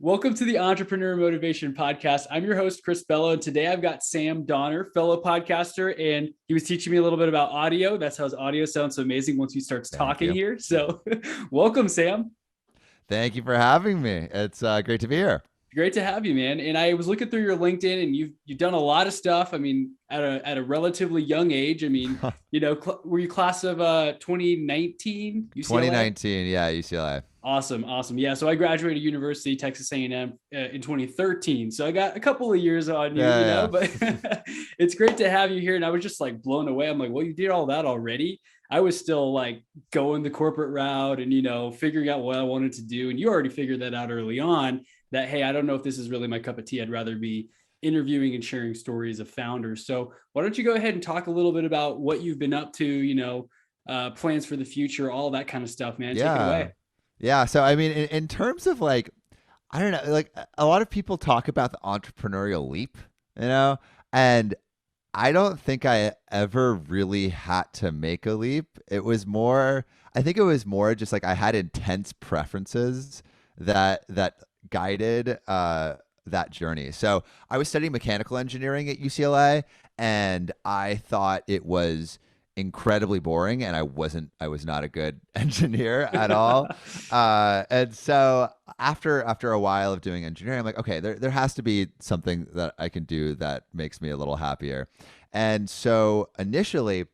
Welcome to the Entrepreneur Motivation Podcast. I'm your host, Chris Bello, and today I've got Sam Donner, fellow podcaster, and he was teaching me a little bit about audio. That's how his audio sounds so amazing once he starts Thank talking you. here. So welcome, Sam. Thank you for having me. It's great to be here. Great to have you, man. And I was looking through your LinkedIn, and you've done a lot of stuff. I mean, at a relatively young age. I mean, were you class of 2019 UCLA? 2019, yeah, UCLA. Awesome, awesome. Yeah, so I graduated University Texas A&M in 2013. So I got a couple of years on you, Yeah, but yeah. it's great to have you here. And I was just like blown away. I'm like, well, you did all that already. I was still like going the corporate route and figuring out what I wanted to do. And you already figured that out early on. That hey, I don't know if this is really my cup of tea. I'd rather be interviewing and sharing stories of founders. So why don't you go ahead and talk a little bit about what you've been up to? Plans for the future, all that kind of stuff, man. Take it Yeah. away. Yeah. So, I mean, in terms of like, I don't know, like a lot of people talk about the entrepreneurial leap, you know, and I don't think I ever really had to make a leap. I think it was more just like I had intense preferences that guided that journey. So I was studying mechanical engineering at UCLA, and I thought it was incredibly boring, and I was not a good engineer at all. And so after a while of doing engineering, I'm like, okay, there has to be something that I can do that makes me a little happier. And so initially,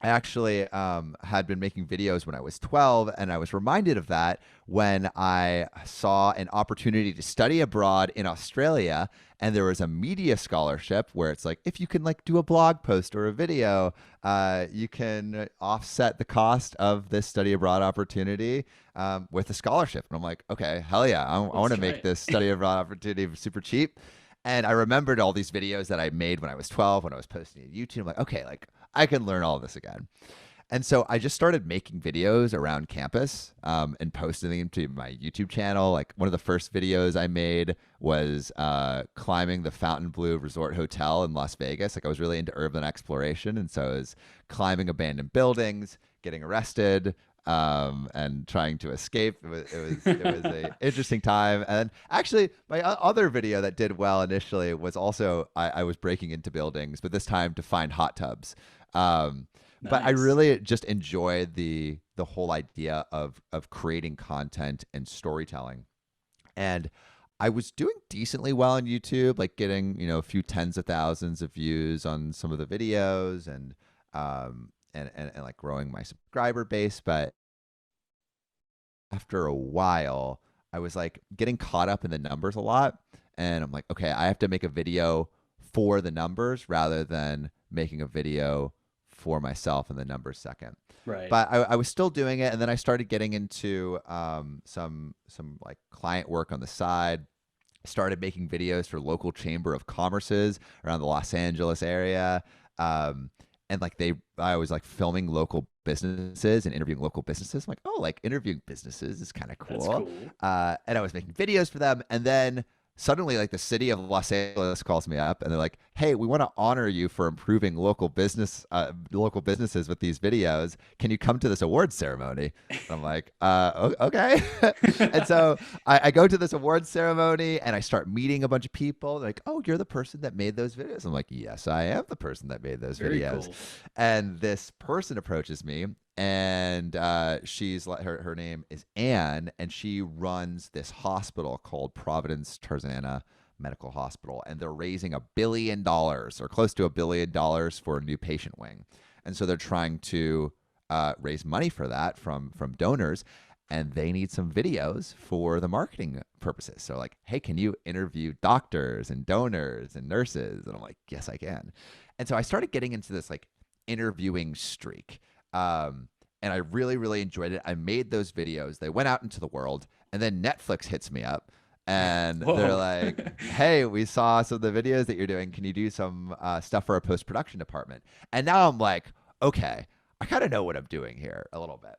I actually had been making videos when I was 12, and I was reminded of that when I saw an opportunity to study abroad in Australia. And there was a media scholarship where it's like, if you can like do a blog post or a video, you can offset the cost of this study abroad opportunity with a scholarship. And I'm like, okay, hell yeah, I Let's want to try make it. this study abroad opportunity super cheap. And I remembered all these videos that I made when I was 12, when I was posting to YouTube. I'm like, okay, like I can learn all this again. And so I just started making videos around campus and posting them to my YouTube channel. Like one of the first videos I made was climbing the Fontainebleau Resort Hotel in Las Vegas. Like I was really into urban exploration. And so I was climbing abandoned buildings, getting arrested, and trying to escape. It was a interesting time. And actually, my other video that did well initially was also I was breaking into buildings, but this time to find hot tubs. But I Nice. really just enjoyed the whole idea of creating content and storytelling. And I was doing decently well on YouTube, like getting, a few tens of thousands of views on some of the videos and like growing my subscriber base. But after a while, I was like getting caught up in the numbers a lot. And I'm like, okay, I have to make a video for the numbers rather than making a video for myself and the numbers second. Right. But I was still doing it, and then I started getting into some like client work on the side. Started making videos for local chamber of commerces around the Los Angeles area. And like I was like filming local businesses and interviewing local businesses. I'm like, oh, like interviewing businesses is kind of That's cool. cool. And I was making videos for them. And then suddenly, like the city of Los Angeles calls me up and they're like, hey, we want to honor you for improving local businesses with these videos. Can you come to this awards ceremony? And I'm like, okay. And so I go to this awards ceremony and I start meeting a bunch of people. They're like, oh, you're the person that made those videos. I'm like, yes, I am the person that made those Very videos. cool. And this person approaches me, and she's like, her name is Anne, and she runs this hospital called Providence Tarzana Medical Hospital, and they're raising $1 billion or close to $1 billion for a new patient wing. And so they're trying to raise money for that from donors, and they need some videos for the marketing purposes. So like, hey, can you interview doctors and donors and nurses? And I'm like, yes, I can. And so I started getting into this like interviewing streak. And I really, really enjoyed it. I made those videos. They went out into the world, and then Netflix hits me up, and they're Whoa. like, "Hey, we saw some of the videos that you're doing. Can you do some stuff for our post production department?" And now I'm like, okay, I kind of know what I'm doing here a little bit.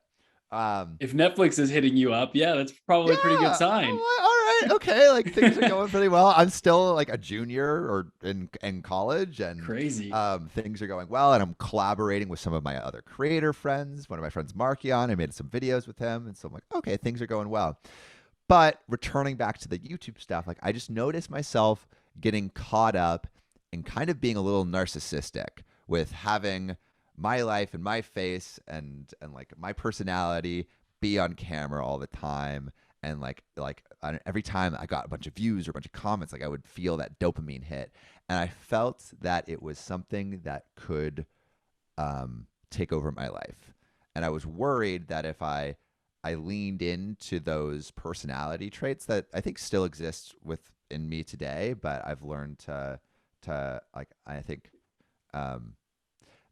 Um, If Netflix is hitting you up, yeah, that's yeah, probably a pretty good I'm sign. like, all right, okay, like things are going pretty well. I'm still like a junior or in college, and Crazy. things are going well. And I'm collaborating with some of my other creator friends. One of my friends, Markion, I made some videos with him, and so I'm like, okay, things are going well. But returning back to the YouTube stuff, like I just noticed myself getting caught up in kind of being a little narcissistic with having my life and my face and like my personality be on camera all the time. And every time I got a bunch of views or a bunch of comments, like I would feel that dopamine hit. And I felt that it was something that could take over my life. And I was worried that if I leaned into those personality traits that I think still exist within me today, but I've learned to like I think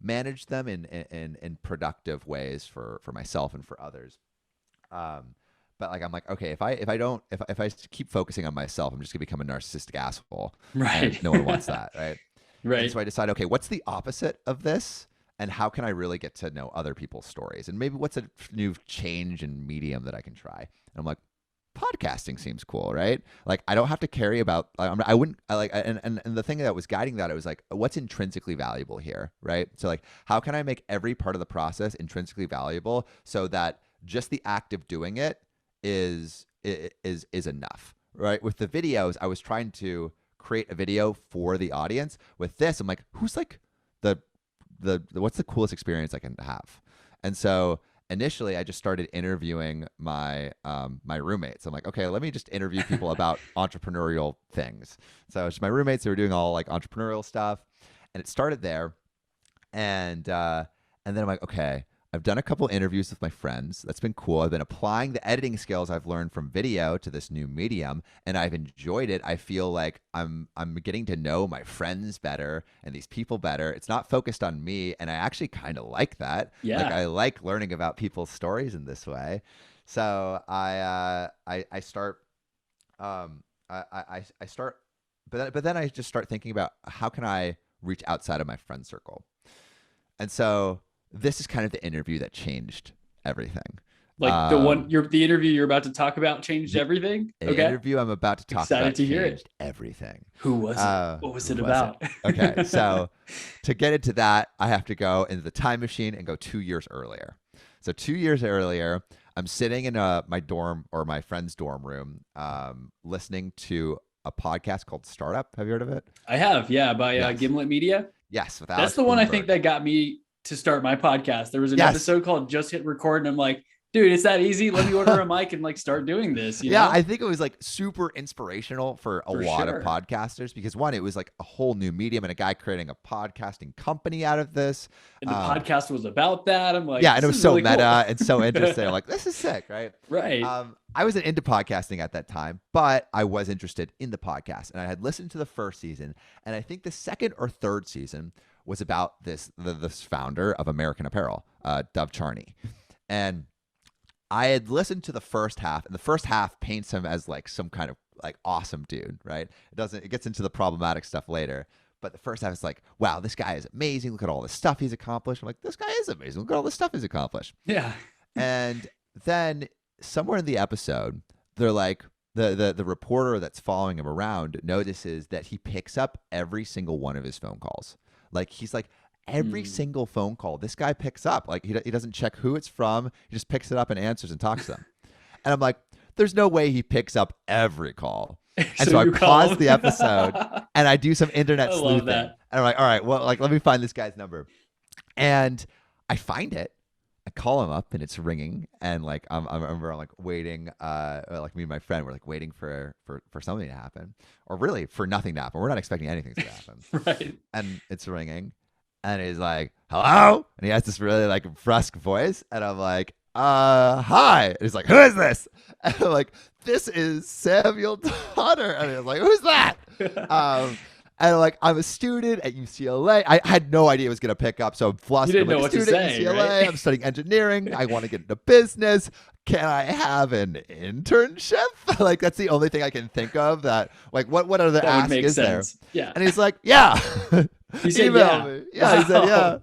manage them in productive ways for myself and for others. But like I'm like, okay, if I keep focusing on myself, I'm just gonna become a narcissistic asshole, Right. and no one wants that, right? And Right. so I decide, okay, what's the opposite of this? And how can I really get to know other people's stories? And maybe what's a new change in medium that I can try? And I'm like, podcasting seems cool, right? Like I don't have to carry about. I wouldn't. I like. And the thing that was guiding that, it was like, what's intrinsically valuable here, right? So like, how can I make every part of the process intrinsically valuable so that just the act of doing it is enough, right? With the videos, I was trying to create a video for the audience. With this, I'm like, who's like the what's the coolest experience I can have? And so initially I just started interviewing my my roommates. I'm like, okay, let me just interview people about entrepreneurial things. So it's my roommates, they were doing all like entrepreneurial stuff, and it started there. And then I'm like, okay, I've done a couple interviews with my friends. That's been cool. I've been applying the editing skills I've learned from video to this new medium, and I've enjoyed it. I feel like I'm getting to know my friends better and these people better. It's not focused on me, and I actually kind of like that. Like Yeah. I like learning about people's stories in this way. So I start I start, but then I just start thinking about how can I reach outside of my friend circle. And so this is kind of the interview that changed everything. Like the interview you're about to talk about changed The everything. Okay. interview I'm about to talk Excited about to hear it. changed everything. Who was it? What was Who it was it? about? Okay, so to get into that, I have to go into the time machine and go 2 years earlier. So 2 years earlier, I'm sitting in my dorm or my friend's dorm room, listening to a podcast called Startup. Have you heard of it? I have, yeah, by Yes. Gimlet Media. Yes, with That's Alex the one I Bloomberg. think that got me to start my podcast. There was an Yes. episode called Just Hit Record, and I'm like, dude, it's that easy. Let me order a mic and like start doing this. You Yeah, know? I think it was like super inspirational for a lot sure. of podcasters because one, it was like a whole new medium and a guy creating a podcasting company out of this. And the podcast was about that. I'm like, Yeah, and it this was is so really meta cool. and so interesting. I'm like, this is sick, right? Right. I wasn't into podcasting at that time, but I was interested in the podcast, and I had listened to the first season, and I think the second or third season was about this founder of American Apparel, Dov Charney, and I had listened to the first half, and the first half paints him as like some kind of like awesome dude, right? It gets into the problematic stuff later. But the first half is like, wow, this guy is amazing. Look at all the stuff he's accomplished. I'm like, this guy is amazing. Look at all the stuff he's accomplished. Yeah. And then somewhere in the episode, they're like, the reporter that's following him around notices that he picks up every single one of his phone calls. Like he's like, every single phone call this guy picks up, like he doesn't check who it's from, he just picks it up and answers and talks to them. And I'm like, there's no way he picks up every call. And so I you call pause him? the episode and I do some internet I love sleuthing. that. And I'm like, all right, well, like let me find this guy's number. And I find it. I call him up and it's ringing, and like I remember I'm like waiting, like me and my friend were like waiting for something to happen, or really for nothing to happen. We're not expecting anything to happen. Right. And it's ringing, and he's like, "Hello," and he has this really like brusque voice, and I'm like, hi. And he's like, "Who is this?" And I'm like, "This is Samuel Donner," and he's like, "Who's that?" And like, I'm a student at UCLA. I had no idea it was going to pick up, so I'm flustered. You didn't I'm know like, what to student at say, UCLA. right? I'm studying engineering. I want to get into business. Can I have an internship? Like, that's the only thing I can think of that, like, what other That would ask make is sense. there? Yeah. And he's like, yeah. He said, Email yeah. me. Yeah, he said, yeah. Wow.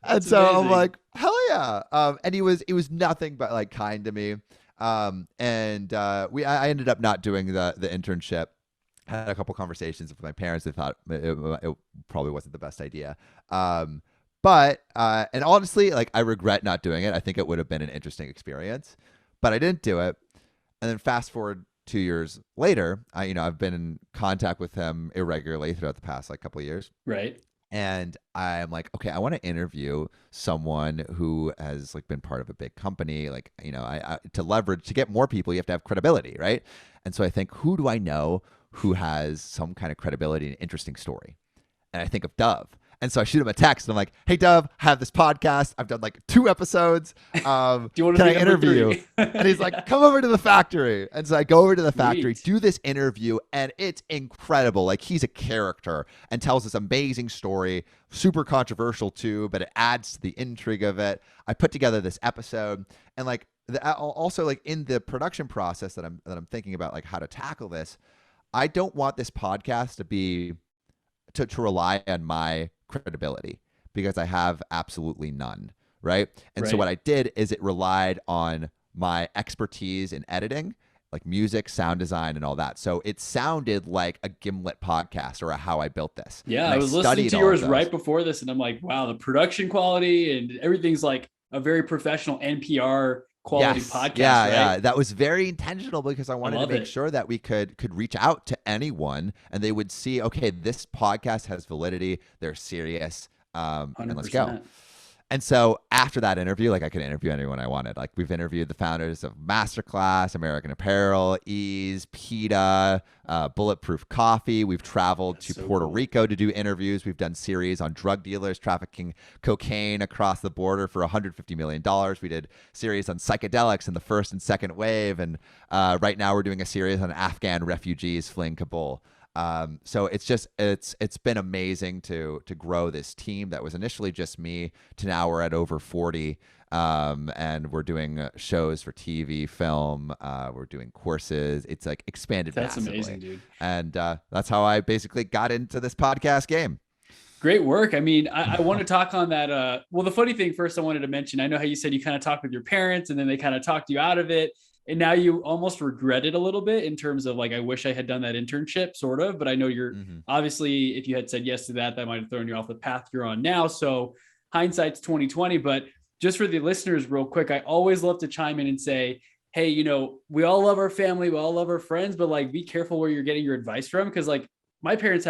And That's so I'm amazing. like, hell yeah. And he was nothing but like kind to me. I ended up not doing the internship. Had a couple conversations with my parents. They thought it probably wasn't the best idea. But and honestly, like I regret not doing it. I think it would have been an interesting experience, but I didn't do it. And then fast forward 2 years later, I've been in contact with him irregularly throughout the past like couple of years. Right. And I'm like, okay, I want to interview someone who has like been part of a big company. Like, to leverage, to get more people, you have to have credibility, right? And so I think, who do I know who has some kind of credibility and interesting story? And I think of Dove. And so I shoot him a text and I'm like, hey, Dove, I have this podcast. I've done like 2 episodes. Do you want to Can I be number interview you? 3? And he's like, come over to the factory. And so I go over to the factory, Sweet. do this interview, and it's incredible. Like, he's a character and tells this amazing story, super controversial too, but it adds to the intrigue of it. I put together this episode, and like also like in the production process that I'm thinking about like how to tackle this. I don't want this podcast to be to rely on my credibility, because I have absolutely none, right? And so Right. what I did is it relied on my expertise in editing, like music, sound design, and all that. So it sounded like a Gimlet podcast or a How I Built This. Yeah, And I was listening studied to all of yours those. right before this, and I'm like, wow, the production quality and everything's like a very professional NPR quality Yes. podcast. Yeah, right? yeah. That was very intentional because I wanted to love make it. sure that we could reach out to anyone and they would see, okay, this podcast has validity. They're serious. And let's go. 100%. And so after that interview, like, I could interview anyone I wanted. Like, we've interviewed the founders of Masterclass, American Apparel, Ease, PETA, Bulletproof Coffee. We've traveled That's to so Puerto cool. Rico to do interviews. We've done series on drug dealers trafficking cocaine across the border for $150 million. We did series on psychedelics in the first and second wave. And right now we're doing a series on Afghan refugees fleeing Kabul. So it's been amazing to grow this team that was initially just me to now we're at over 40. And we're doing shows for TV, film. We're doing courses. It's like expanded That's massively. amazing, dude. And that's how I basically got into this podcast game. Great work. I mean, I want to talk on that. Well, the funny thing first I wanted to mention, I know how you said you kind of talked with your parents and then they kind of talked you out of it. And now you almost regret it a little bit in terms of like, I wish I had done that internship, sort of. But I know you're obviously, if you had said yes to that, that might have thrown you off the path you're on now. So hindsight's 2020. But just for the listeners, real quick, I always love to chime in and say, hey, we all love our family, we all love our friends, but like, be careful where you're getting your advice from. Because like my parents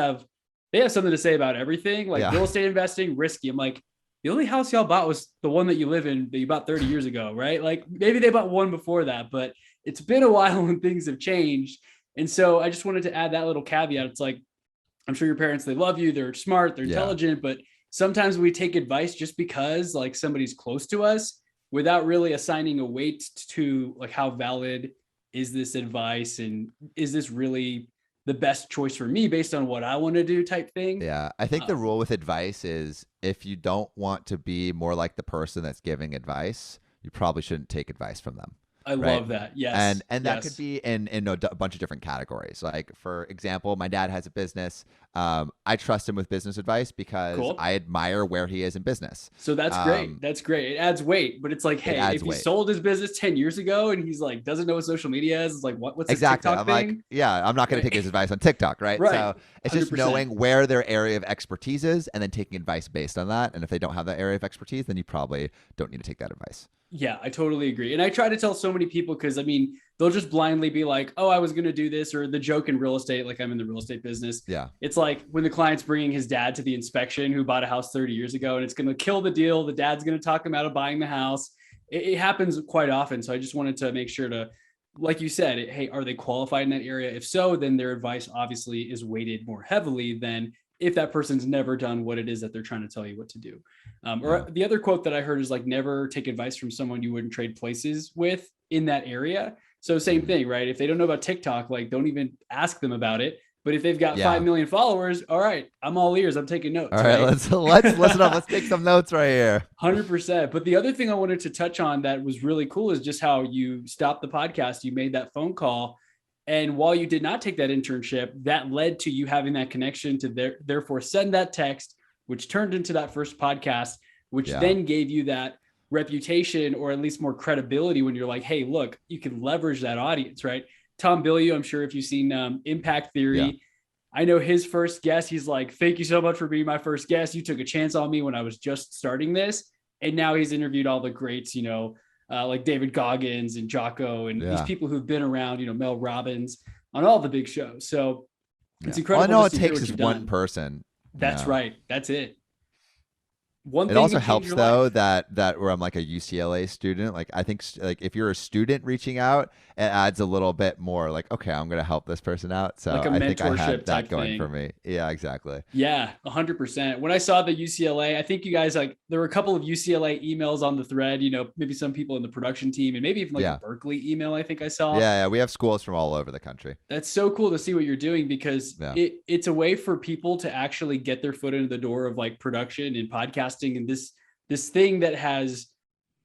they have something to say about everything, like real estate investing, risky. I'm like, the only house y'all bought was the one that you live in that you bought 30 years ago, right? Like maybe they bought one before that, but it's been a while and things have changed. And so I just wanted to add that little caveat. It's like, I'm sure your parents, they love you, they're smart, they're intelligent, but sometimes we take advice just because like somebody's close to us without really assigning a weight to like, how valid is this advice? And is this really the best choice for me based on what I want to do type thing? Yeah. I think the rule with advice is if you don't want to be more like the person that's giving advice, you probably shouldn't take advice from them. I love that. Yes. And that could be in a bunch of different categories. Like, for example, my dad has a business. I trust him with business advice because I admire where he is in business. So that's great. That's great. It adds weight, but it's like, hey, if he sold his business 10 years ago and he's like, doesn't know what social media is, it's like, what's exactly. TikTok I'm thing? like, yeah, I'm not going to take his advice on TikTok. Right. So it's just 100%. knowing where their area of expertise is and then taking advice based on that. And if they don't have that area of expertise, then you probably don't need to take that advice. Yeah, I totally agree. And I try to tell so many people, because I mean, they'll just blindly be like, oh, I was going to do this, or the joke in real estate, like I'm in the real estate business. Yeah. It's like when the client's bringing his dad to the inspection who bought a house 30 years ago, and it's going to kill the deal. The dad's going to talk him out of buying the house. It happens quite often. So I just wanted to make sure to, like you said, hey, are they qualified in that area? If so, then their advice obviously is weighted more heavily than if that person's never done what it is that they're trying to tell you what to do. Or the other quote that I heard is like, never take advice from someone you wouldn't trade places with in that area. So same thing, right? If they don't know about TikTok, like don't even ask them about it. But if they've got 5 million followers, all right, I'm all ears. I'm taking notes. All right, let's listen up. Let's take some notes right here. 100%. But the other thing I wanted to touch on that was really cool is just how you stopped the podcast. You made that phone call. And while you did not take that internship, that led to you having that connection to therefore send that text, which turned into that first podcast, which then gave you that reputation, or at least more credibility when you're like, hey, look, you can leverage that audience, right? Tom Bilyeu, I'm sure if you've seen Impact Theory, I know his first guest, he's like, thank you so much for being my first guest. You took a chance on me when I was just starting this. And now he's interviewed all the greats, like David Goggins and Jocko and these Yeah. people who've been around, Mel Robbins on all the big shows. So it's Yeah. All I incredible know just it to hear takes what is you've one done. person. That's Yeah. right. That's it. One It thing also can change helps your though life. that where I'm like a UCLA student, like I think like if you're a student reaching out, it adds a little bit more like, okay, I'm gonna help this person out. Like So a I think I mentorship had that type going for thing. me. Yeah, exactly. Yeah, 100%. When I saw the UCLA, I think you guys like there were a couple of UCLA emails on the thread, maybe some people in the production team and maybe even like a Yeah. Berkeley email I think I saw. Yeah, yeah. We have schools from all over the country. That's so cool to see what you're doing because Yeah. it's a way for people to actually get their foot into the door of like production and podcasting and this thing that has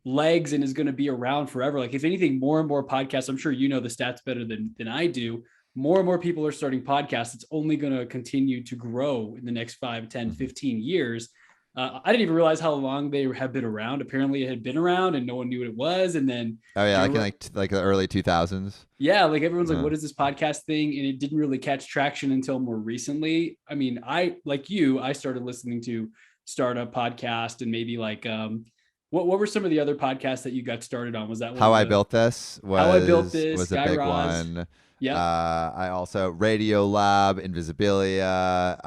legs and is going to be around forever. Like if anything, more and more podcasts, I'm sure you know the stats better than I do. More and more people are starting podcasts. It's only going to continue to grow in the next 5, 10, Mhm. 15 years. I didn't even realize how long they have been around. Apparently it had been around and no one knew what it was. And then Oh yeah, like in Joe, like the early 2000s. yeah, like everyone's like, Uh, what is this podcast thing? And it didn't really catch traction until more recently. I mean, like you, I started listening to startup podcast and maybe like what were some of the other podcasts that you got started on? Was that one How of I the Built This How I Built This, was a Guy big Raz? one. Yep. I also Radio Lab, Invisibilia,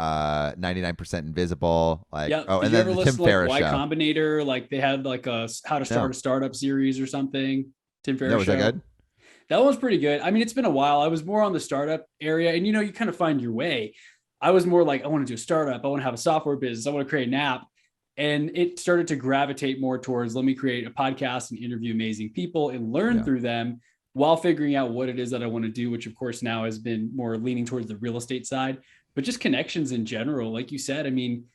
99% Invisible, like Yep. oh, Did and you then ever the Tim listen to like Ferriss Y show. Combinator? Like they had like a how to start No, a startup series or something. Tim no, Ferriss was that show. good? That one was pretty good. I mean, it's been a while. I was more on the startup area, and you kind of find your way. I was more like, I want to do a startup. I want to have a software business. I want to create an app. And it started to gravitate more towards let me create a podcast and interview amazing people and learn Yeah, through them while figuring out what it is that I want to do, which of course now has been more leaning towards the real estate side, but just connections in general. Like you said, I mean,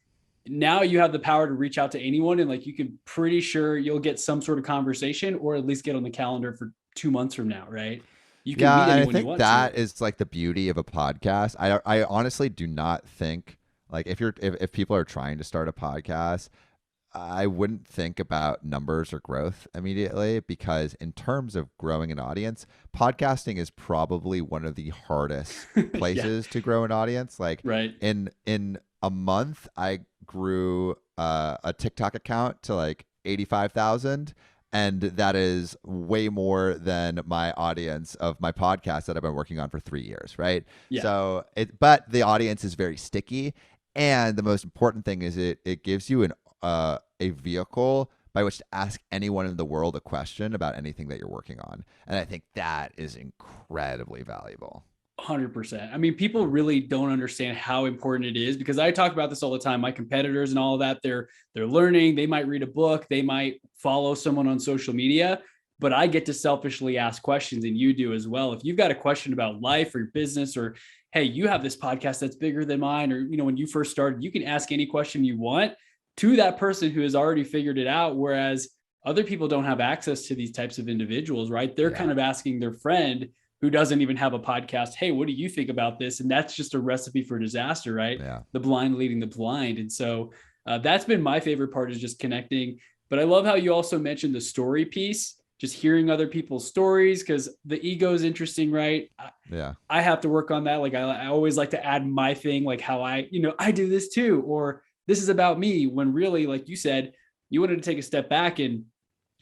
now you have the power to reach out to anyone and like you can pretty sure you'll get some sort of conversation or at least get on the calendar for 2 months from now, right? You can yeah, meet and I anyone you think want to. that is like the beauty of a podcast. I honestly do not think like if people are trying to start a podcast, I wouldn't think about numbers or growth immediately because, in terms of growing an audience, podcasting is probably one of the hardest Yeah, places to grow an audience. Like right. in a month, I grew a TikTok account to like 85,000. And that is way more than my audience of my podcast that I've been working on for 3 years, right? Yeah, But the audience is very sticky, and the most important thing is it gives you a vehicle by which to ask anyone in the world a question about anything that you're working on. And I think that is incredibly valuable. 100%. I mean, people really don't understand how important it is because I talk about this all the time. My competitors and all of that, they're learning, they might read a book, they might follow someone on social media, but I get to selfishly ask questions and you do as well. If you've got a question about life or your business or hey, you have this podcast that's bigger than mine or when you first started, you can ask any question you want to that person who has already figured it out whereas other people don't have access to these types of individuals, right? They're Yeah. kind of asking their friend who doesn't even have a podcast, hey, what do you think about this? And that's just a recipe for disaster, right? Yeah. The blind leading the blind. And so that's been my favorite part is just connecting. But I love how you also mentioned the story piece, just hearing other people's stories because the ego is interesting, right? Yeah. I have to work on that. Like I always like to add my thing, like how I do this too, or this is about me when really, like you said, you wanted to take a step back and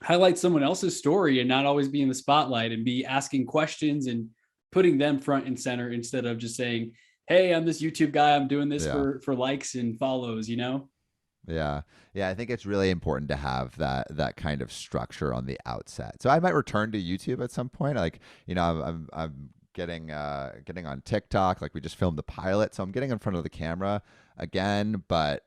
highlight someone else's story and not always be in the spotlight and be asking questions and putting them front and center instead of just saying, hey, I'm this YouTube guy, I'm doing this Yeah. for likes and follows. Yeah. Yeah, I think it's really important to have that kind of structure on the outset. So I might return to YouTube at some point. Like, I'm getting on TikTok. Like we just filmed the pilot, so I'm getting in front of the camera again, but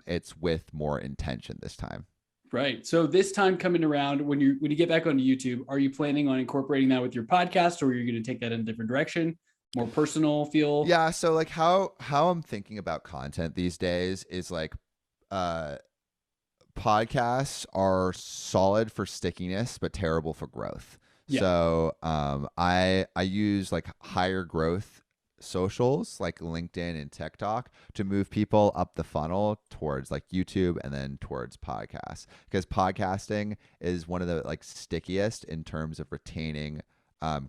it's with more intention this time. Right. So this time coming around, when you get back onto YouTube, are you planning on incorporating that with your podcast, or are you going to take that in a different direction, more personal feel? Yeah, so like how I'm thinking about content these days is like uh podcasts are solid for stickiness but terrible for growth. Yeah. So I use like higher growth socials like LinkedIn and TikTok to move people up the funnel towards like YouTube and then towards podcasts because podcasting is one of the like stickiest in terms of retaining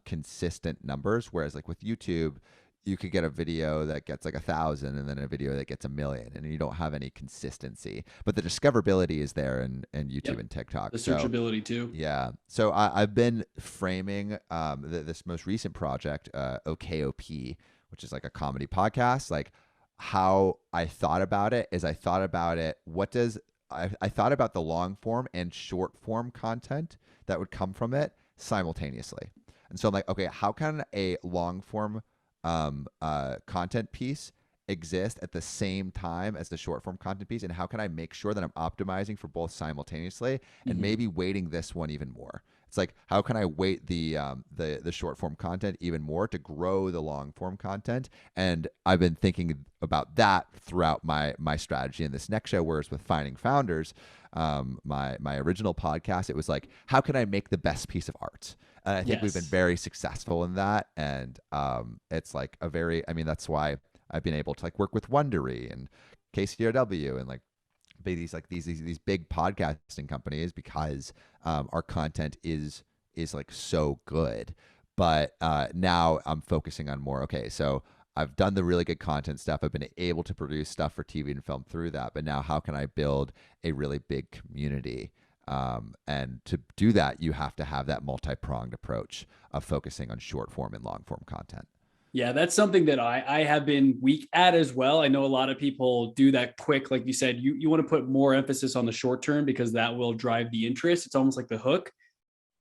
consistent numbers, whereas like with YouTube you could get a video that gets like 1,000 and then a video that gets 1,000,000, and you don't have any consistency. But the discoverability is there in YouTube Yep. and TikTok. The So searchability too. yeah. So I've been framing this most recent project, OKOP, which is like a comedy podcast. Like how I thought about it is I thought about it, I thought about the long form and short form content that would come from it simultaneously. And so I'm like, okay, how can a long form content piece exist at the same time as the short form content piece? And how can I make sure that I'm optimizing for both simultaneously and Mhm. maybe weighting this one even more? It's like, how can I weight the short form content even more to grow the long form content? And I've been thinking about that throughout my strategy in this next show, whereas with Finding Founders, my original podcast, it was like, how can I make the best piece of art? And I think we've been Yes. very successful in that. And it's like I mean, that's why I've been able to like work with Wondery and KCRW and like these big podcasting companies because our content is like so good. But now I'm focusing on more. Okay, so I've done the really good content stuff. I've been able to produce stuff for TV and film through that. But now, how can I build a really big community? And to do that, you have to have that multi-pronged approach of focusing on short form and long form content. Yeah, that's something that I have been weak at as well. I know a lot of people do that quick. Like you said, you want to put more emphasis on the short term because that will drive the interest. It's almost like the hook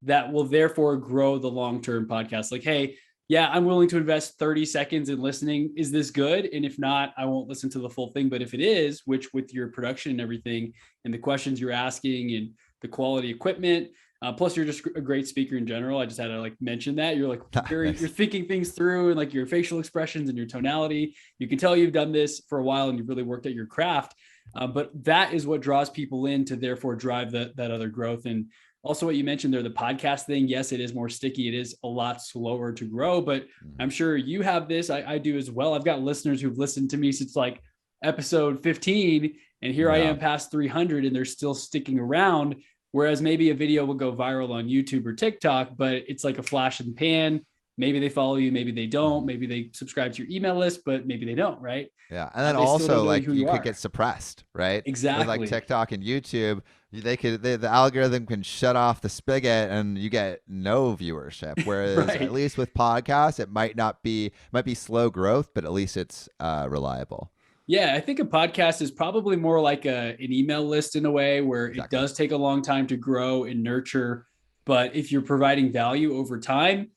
that will therefore grow the long-term podcast. Like, hey, yeah, I'm willing to invest 30 seconds in listening. Is this good? And if not, I won't listen to the full thing. But if it is, which with your production and everything and the questions you're asking and the quality equipment, plus you're just a great speaker in general. I just had to like mention that you're like you're thinking things through and like your facial expressions and your tonality. You can tell you've done this for a while and you've really worked at your craft. But that is what draws people in to therefore drive that other growth. And also what you mentioned there, the podcast thing, yes, it is more sticky. It is a lot slower to grow, but I'm sure you have this. I do as well. I've got listeners who've listened to me since like episode 15, and here I Yeah. am past 300 and they're still sticking around. Whereas maybe a video will go viral on YouTube or TikTok, but it's like a flash in the pan. Maybe they follow you, maybe they don't. Maybe they subscribe to your email list, but maybe they don't, right? Yeah. And then They still also don't know like who you you could are. get suppressed, right? With like Exactly. TikTok and YouTube, the algorithm can shut off the spigot and you get no viewership. Whereas at Right. least with podcasts, it might be slow growth, but at least it's reliable. Yeah, I think a podcast is probably more like an email list in a way where it Exactly. does take a long time to grow and nurture. But if you're providing value over time,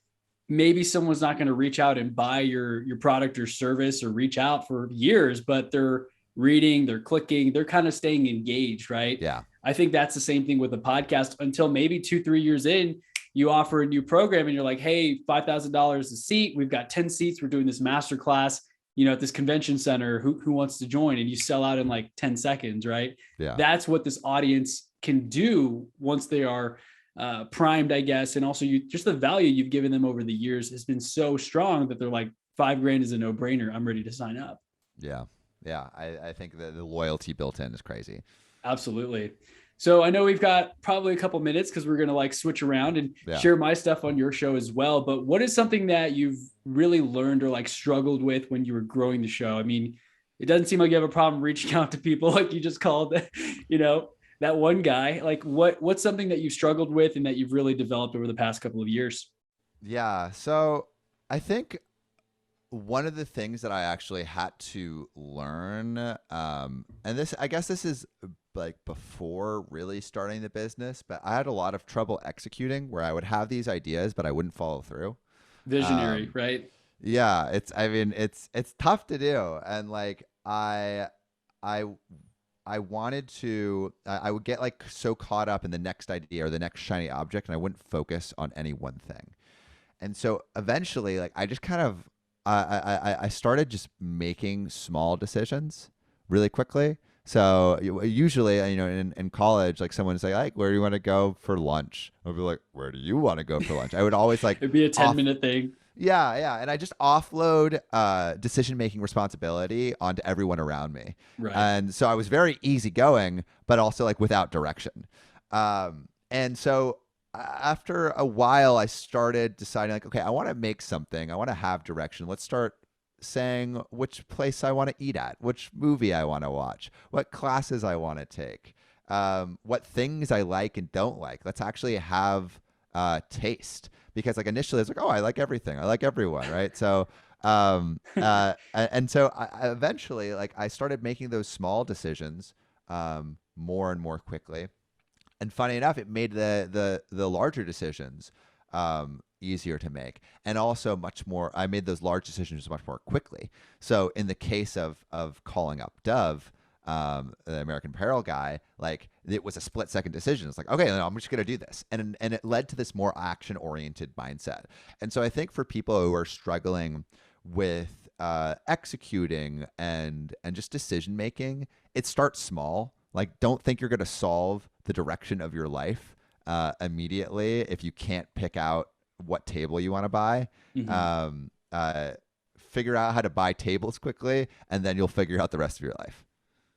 maybe someone's not going to reach out and buy your product or service or reach out for years, but they're reading, they're clicking, they're kind of staying engaged, right? Yeah. I think that's the same thing with a podcast until maybe 2, 3 years in, you offer a new program and you're like, hey, $5,000 a seat. We've got 10 seats. We're doing this master class, at this convention center. Who wants to join? And you sell out in like 10 seconds, right? Yeah. That's what this audience can do once they are primed, I guess. And also just the value you've given them over the years has been so strong that they're like, $5,000 is a no brainer. I'm ready to sign up. Yeah. Yeah. I think that the loyalty built in is crazy. Absolutely. So I know we've got probably a couple minutes because we're going to like switch around and Yeah. share my stuff on your show as well. But what is something that you've really learned or like struggled with when you were growing the show? I mean, it doesn't seem like you have a problem reaching out to people like you just called, that one guy. Like what's something that you've struggled with and that you've really developed over the past couple of years? Yeah. So I think one of the things that I actually had to learn, and I guess this is like before really starting the business, but I had a lot of trouble executing where I would have these ideas, but I wouldn't follow through. Visionary, Um, right? yeah, I mean, it's tough to do. And like, I, I wanted to, I would get like so caught up in the next idea or the next shiny object, and I wouldn't focus on any one thing. And so eventually, like I just kind of I started just making small decisions really quickly. So usually, in college, like someone would say, like, where do you want to go for lunch? I'd be like, where do you want to go for lunch? I would always like It'd be a 10 off. minute thing. Yeah, yeah. And I just offload decision making responsibility onto everyone around me. Right. And so I was very easygoing, but also like without direction. And so after a while, I started deciding, like, okay, I want to make something, I want to have direction. Let's start saying which place I want to eat at, which movie I want to watch, what classes I want to take, what things I like and don't like. Let's actually have taste, because like initially it's like, oh, I like everything, I like everyone, right? So and so I eventually, like, I started making those small decisions more and more quickly. And funny enough, it made the larger decisions easier to make, and also much more. I made those large decisions much more quickly. So in the case of calling up Dove, the American Apparel guy, like, it was a split-second decision. It's like, okay, then I'm just going to do this, and it led to this more action-oriented mindset. And so I think for people who are struggling with executing and just decision making, it starts small. Like, don't think you're going to solve the direction of your life immediately if you can't pick out what table you want to buy. Mhm. Figure out how to buy tables quickly, and then you'll figure out the rest of your life.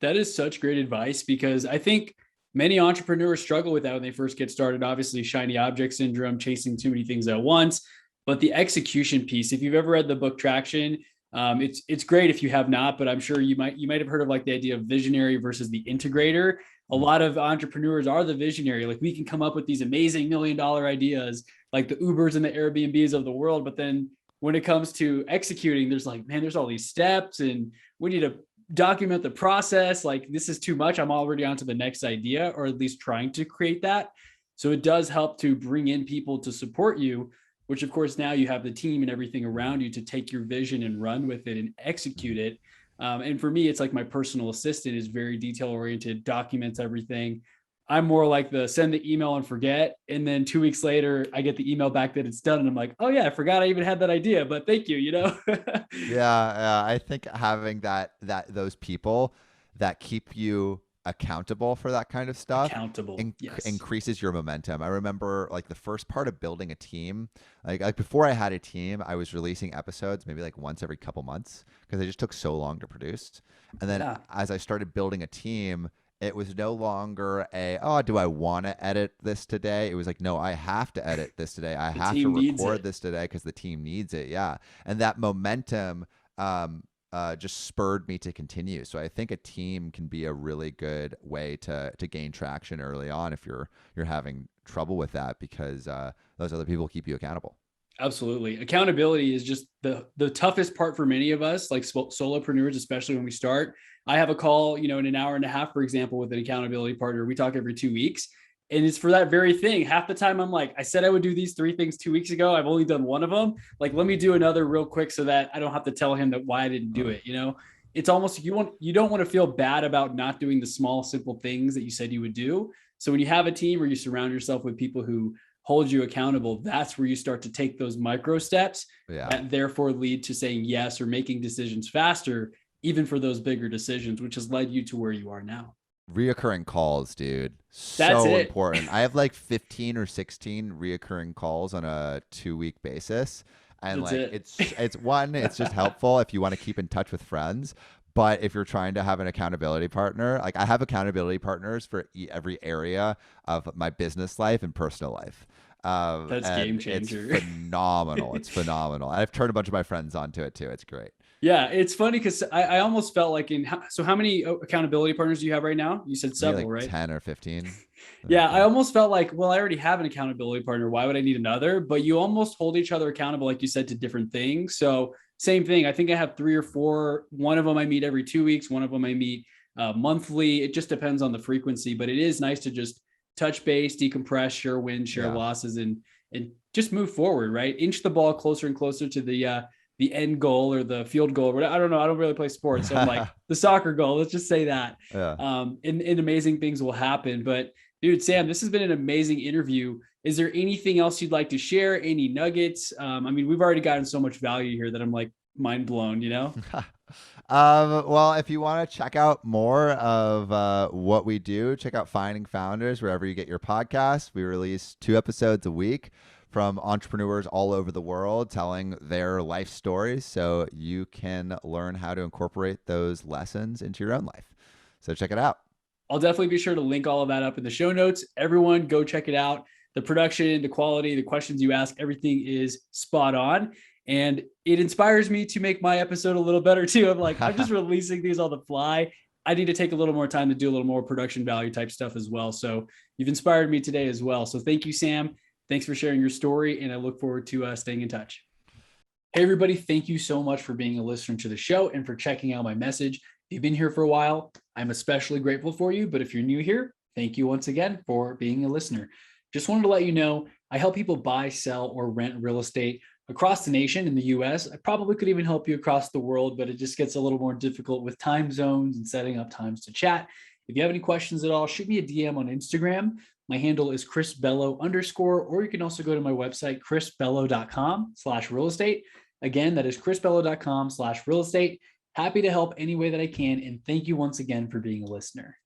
That is such great advice, because I think many entrepreneurs struggle with that when they first get started. Obviously, shiny object syndrome, chasing too many things at once. But the execution piece, if you've ever read the book Traction, it's great if you have not, but I'm sure you might have heard of like the idea of visionary versus the integrator. A lot of entrepreneurs are the visionary. Like, we can come up with these amazing $1 million ideas, like the Ubers and the Airbnbs of the world. But then when it comes to executing, there's like, man, there's all these steps and we need to document the process. Like, this is too much. I'm already on to the next idea, or at least trying to create that. So it does help to bring in people to support you, which of course now you have the team and everything around you to take your vision and run with it and execute it. And for me, it's like my personal assistant is very detail oriented, documents everything. I'm more like the send the email and forget. And then 2 weeks later, I get the email back that it's done. And I'm like, oh yeah, I forgot I even had that idea, but thank you. Yeah, I think having those people that keep you accountable for that kind of stuff Accountable. Yes. increases your momentum. I remember, like, the first part of building a team, like before I had a team, I was releasing episodes maybe like once every couple months because they just took so long to produce. And then Yeah. as I started building a team, it was no longer oh, do I want to edit this today? It was like, no, I have to edit this today. I The have to team needs record it. this today because the team needs it. Yeah. And that momentum just spurred me to continue. So I think a team can be a really good way to gain traction early on if you're having trouble with that, because those other people keep you accountable. Absolutely. Accountability is just the toughest part for many of us, like solopreneurs, especially when we start. I have a call, in an hour and a half, for example, with an accountability partner. We talk every 2 weeks. And it's for that very thing. Half the time I'm like, I said I would do these 3 things 2 weeks ago. I've only done one of them. Like, let me do another real quick so that I don't have to tell him that why I didn't do it. It's almost, you don't want to feel bad about not doing the small, simple things that you said you would do. So when you have a team or you surround yourself with people who hold you accountable, that's where you start to take those micro steps Yeah. that therefore lead to saying yes or making decisions faster, even for those bigger decisions, which has led you to where you are now. Reoccurring calls, dude. That's So it. important. I have like 15 or 16 reoccurring calls on a 2 week basis. And That's like, it. it's just helpful if you want to keep in touch with friends. But if you're trying to have an accountability partner, like, I have accountability partners for every area of my business life and personal life. That's game And it's changer. phenomenal. It's phenomenal. I've turned a bunch of my friends onto it too. It's great. Yeah, it's funny because I almost felt like so how many accountability partners do you have right now? You said Maybe several, like right? 10 or 15. Yeah, I Yeah. almost felt like, well, I already have an accountability partner. Why would I need another? But you almost hold each other accountable, like you said, to different things. So same thing. I think I have 3 or 4. One of them I meet every 2 weeks. One of them I meet monthly. It just depends on the frequency, but it is nice to just touch base, decompress, share wins, share Yeah. losses, and just move forward. Right, inch the ball closer and closer to the end goal or the field goal. I don't know. I don't really play sports, so I'm like the soccer goal. Let's just say that. Yeah. And amazing things will happen. But dude, Sam, this has been an amazing interview. Is there anything else you'd like to share? Any nuggets? I mean, we've already gotten so much value here that I'm like mind blown. Well, if you want to check out more of what we do, check out Finding Founders wherever you get your podcasts. We release 2 episodes a week from entrepreneurs all over the world telling their life stories, so you can learn how to incorporate those lessons into your own life. So check it out. I'll definitely be sure to link all of that up in the show notes. Everyone go check it out. The production, the quality, the questions you ask, everything is spot on. And it inspires me to make my episode a little better too. I'm like, I'm just releasing these on the fly. I need to take a little more time to do a little more production value type stuff as well. So you've inspired me today as well. So thank you, Sam. Thanks for sharing your story. And I look forward to staying in touch. Hey, everybody. Thank you so much for being a listener to the show and for checking out my message. If you've been here for a while, I'm especially grateful for you. But if you're new here, thank you once again for being a listener. Just wanted to let you know, I help people buy, sell, or rent real estate across the nation in the US. I probably could even help you across the world, but it just gets a little more difficult with time zones and setting up times to chat. If you have any questions at all, shoot me a DM on Instagram. My handle is chrisbello_, or you can also go to my website, chrisbello.com/real estate. Again, that is chrisbello.com/real estate. Happy to help any way that I can. And thank you once again for being a listener.